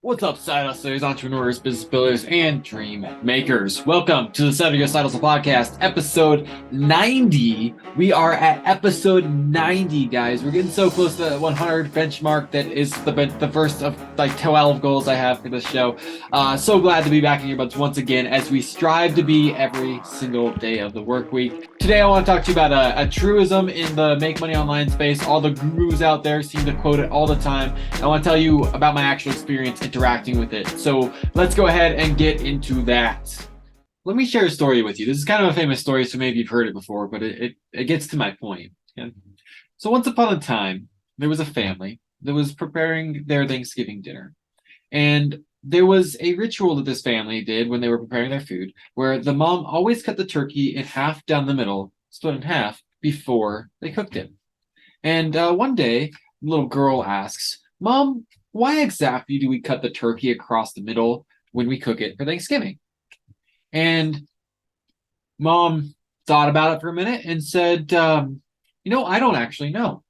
What's up, side hustlers, entrepreneurs, business builders, and dream makers? Welcome to the 7 Year Side Hustle Podcast, episode 90. We are at episode 90, guys. We're getting so close to the 100 benchmark. That is the first of like 12 goals I have for this show. So glad to be back in your butts once again as we strive to be every single day of the work week. Today, I want to talk to you about a truism in the make money online space. All the gurus out there seem to quote it all the time. I want to tell you about my actual experience interacting with it. So let's go ahead and get into that. Let me share a story with you. This is kind of a famous story, so maybe you've heard it before, but it gets to my point. Okay? So once upon a time, there was a family that was preparing their Thanksgiving dinner. And there was a ritual that this family did when they were preparing their food, where the mom always cut the turkey in half down the middle, split in half, before they cooked it. And one day, the little girl asks, Mom, why exactly do we cut the turkey across the middle when we cook it for Thanksgiving? And Mom thought about it for a minute and said, I don't actually know.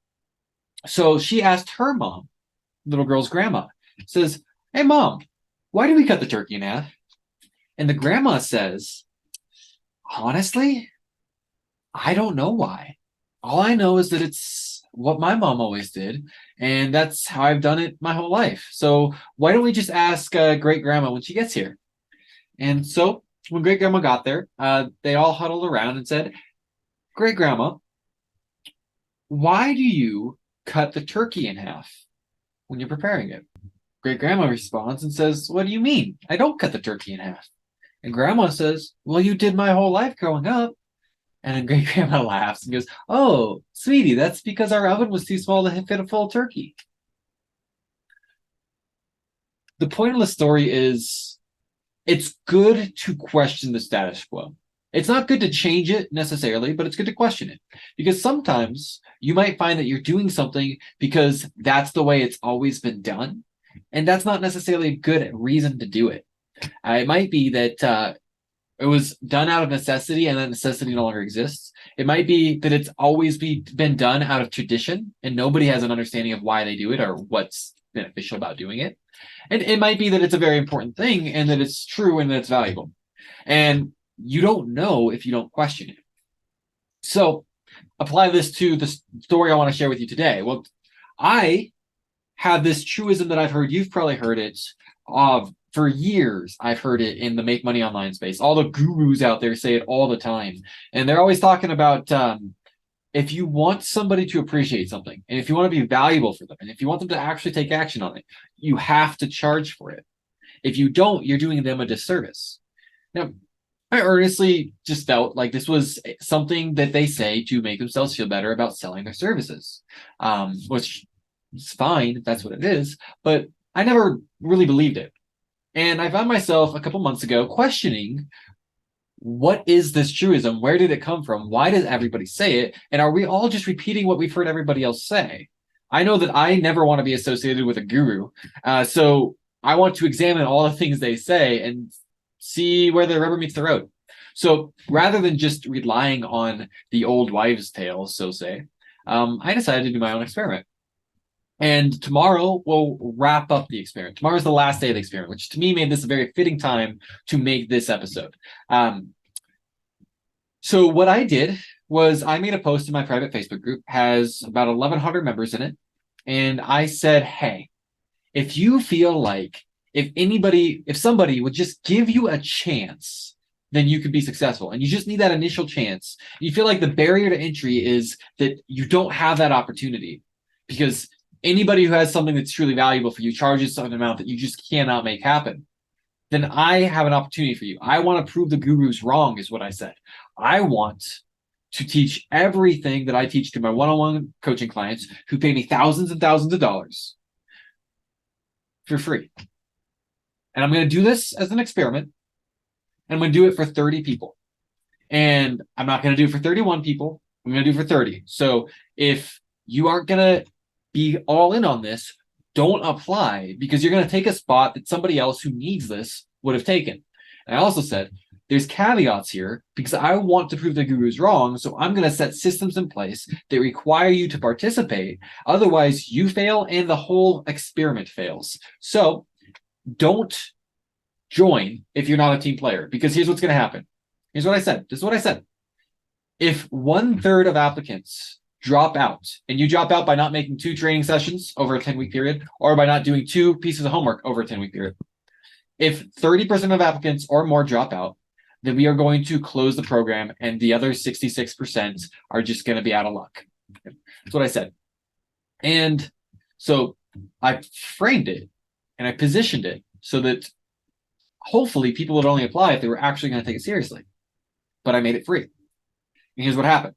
So she asked her mom, little girl's grandma, says, Hey, Mom, why do we cut the turkey in half? And the grandma says, Honestly, I don't know why. All I know is that it's what my mom always did, and that's how I've done it my whole life. So why don't we just ask great grandma when she gets here? And so when great grandma got there, they all huddled around and said, Great grandma, why do you cut the turkey in half when you're preparing it? Great grandma responds and says, What do you mean? I don't cut the turkey in half. And grandma says, Well, you did my whole life growing up. And then great grandma laughs and goes, Oh, sweetie, that's because our oven was too small to fit a full turkey. The point of the story is it's good to question the status quo. It's not good to change it necessarily, but it's good to question it. Because sometimes you might find that you're doing something because that's the way it's always been done. And that's not necessarily a good reason to do it. It might be that it was done out of necessity and that necessity no longer exists. It might be that it's always been done out of tradition and nobody has an understanding of why they do it or what's beneficial about doing it. And it might be that it's a very important thing and that it's true and that it's valuable. And you don't know if you don't question it. So apply this to the story I want to share with you today. Well, I have this truism that I've heard. You've probably heard it for years. I've heard it in the make money online space. All the gurus out there say it all the time. And they're always talking about if you want somebody to appreciate something, and if you want to be valuable for them, and if you want them to actually take action on it, you have to charge for it. If you don't, you're doing them a disservice. Now, I earnestly just felt like this was something that they say to make themselves feel better about selling their services, which is fine if that's what it is, but I never really believed it. And I found myself a couple months ago questioning what is this truism? Where did it come from? Why does everybody say it? And are we all just repeating what we've heard everybody else say? I know that I never want to be associated with a guru. So I want to examine all the things they say and see where the rubber meets the road. So rather than just relying on the old wives' tales, so say, I decided to do my own experiment. And tomorrow we'll wrap up the experiment. Tomorrow's the last day of the experiment, which to me made this a very fitting time to make this episode. So what I did was I made a post in my private Facebook group, has about 1,100 members in it. And I said, hey, if you feel like if somebody would just give you a chance, then you could be successful. And you just need that initial chance. You feel like the barrier to entry is that you don't have that opportunity because anybody who has something that's truly valuable for you charges some amount that you just cannot make happen. Then I have an opportunity for you. I want to prove the gurus wrong, is what I said. I want to teach everything that I teach to my one-on-one coaching clients who pay me thousands and thousands of dollars for free. And I'm going to do this as an experiment. And I'm going to do it for 30 people. And I'm not going to do it for 31 people. I'm going to do it for 30. So if you aren't going to be all in on this, don't apply because you're going to take a spot that somebody else who needs this would have taken. And I also said, there's caveats here because I want to prove the guru's wrong. So I'm going to set systems in place that require you to participate. Otherwise, you fail and the whole experiment fails. So don't join if you're not a team player, because here's what's going to happen. Here's what I said. This is what I said. If 1/3 of applicants drop out, and you drop out by not making 2 training sessions over a 10-week period, or by not doing 2 pieces of homework over a 10-week period, if 30% of applicants or more drop out, then we are going to close the program, and the other 66% are just going to be out of luck. That's what I said. And so I framed it and I positioned it so that hopefully people would only apply if they were actually going to take it seriously. But I made it free. And here's what happened.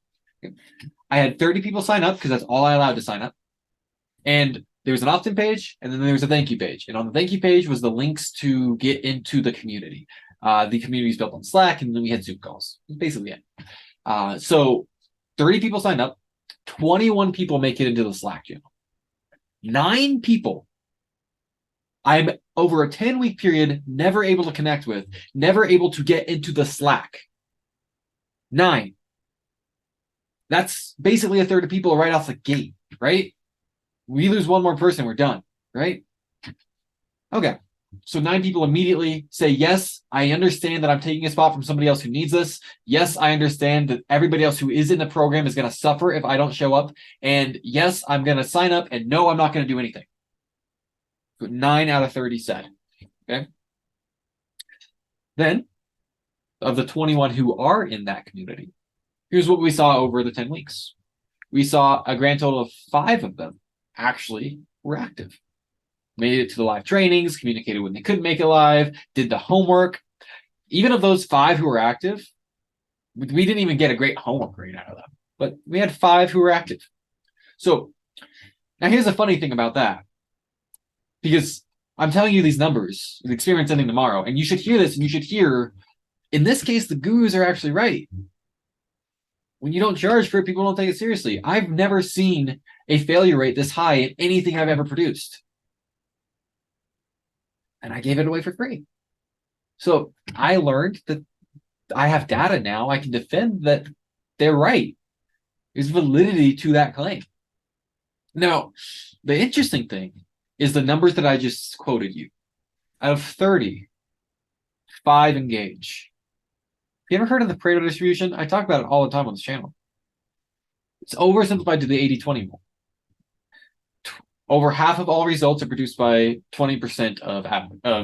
I had 30 people sign up because that's all I allowed to sign up. And there was an opt-in page, and then there was a thank you page. And on the thank you page was the links to get into the community. The community is built on Slack, and then we had Zoom calls. That's basically it. So 30 people signed up. 21 people make it into the Slack channel. 9 people I'm over a 10-week period never able to connect with, never able to get into the Slack. 9. That's basically a third of people right off the gate, right? We lose one more person, we're done, right? Okay. So 9 people immediately say, yes, I understand that I'm taking a spot from somebody else who needs this. Yes, I understand that everybody else who is in the program is going to suffer if I don't show up. And yes, I'm going to sign up, and no, I'm not going to do anything. 9 out of 30 said, okay? Then, of the 21 who are in that community, here's what we saw over the 10 weeks. We saw a grand total of 5 of them actually were active. Made it to the live trainings, communicated when they couldn't make it live, did the homework. Even of those 5 who were active, we didn't even get a great homework grade out of them, but we had 5 who were active. So now here's the funny thing about that, because I'm telling you these numbers, the experiment ending tomorrow, and you should hear this, and you should hear, in this case, the gurus are actually right. When you don't charge for it, people don't take it seriously. I've never seen a failure rate this high in anything I've ever produced. And I gave it away for free. So I learned that I have data now. I can defend that they're right. There's validity to that claim. Now, the interesting thing is the numbers that I just quoted you. Out of 30, 5 engage. You ever heard of the Pareto distribution? I talk about it all the time on this channel. It's oversimplified to the 80-20 rule. Over half of all results are produced by 20% of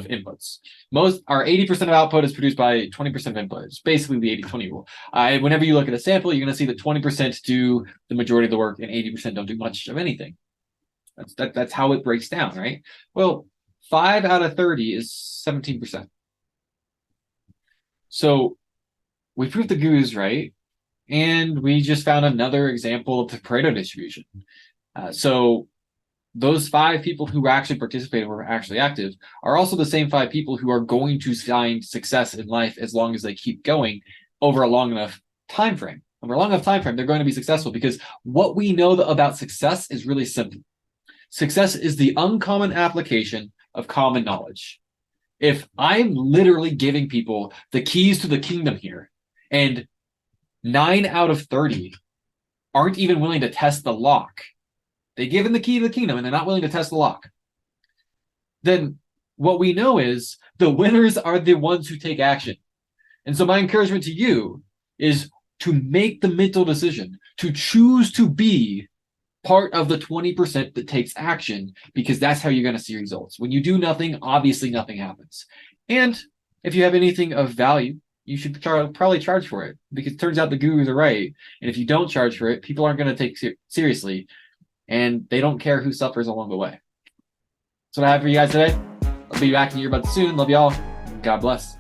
inputs. Most, or 80% of output is produced by 20% of input. It's basically the 80-20 rule. Whenever you look at a sample, you're going to see that 20% do the majority of the work and 80% don't do much of anything. That's how it breaks down, right? Well, 5 out of 30 is 17%. So we proved the gurus right, and we just found another example of the Pareto distribution. So those 5 people who actually participated, were actually active, are also the same 5 people who are going to find success in life as long as they keep going over a long enough time frame. Over a long enough time frame, they're going to be successful, because what we know about success is really simple. Success is the uncommon application of common knowledge. If I'm literally giving people the keys to the kingdom here, and 9 out of 30 aren't even willing to test the lock, they give them the key to the kingdom and they're not willing to test the lock, then what we know is the winners are the ones who take action. And so my encouragement to you is to make the mental decision, to choose to be part of the 20% that takes action, because that's how you're going to see results. When you do nothing, obviously nothing happens. And if you have anything of value, you should probably charge for it, because it turns out the gurus are right. And if you don't charge for it, people aren't going to take it seriously, and they don't care who suffers along the way. That's what I have for you guys today. I'll be back in your earbuds soon. Love y'all. God bless.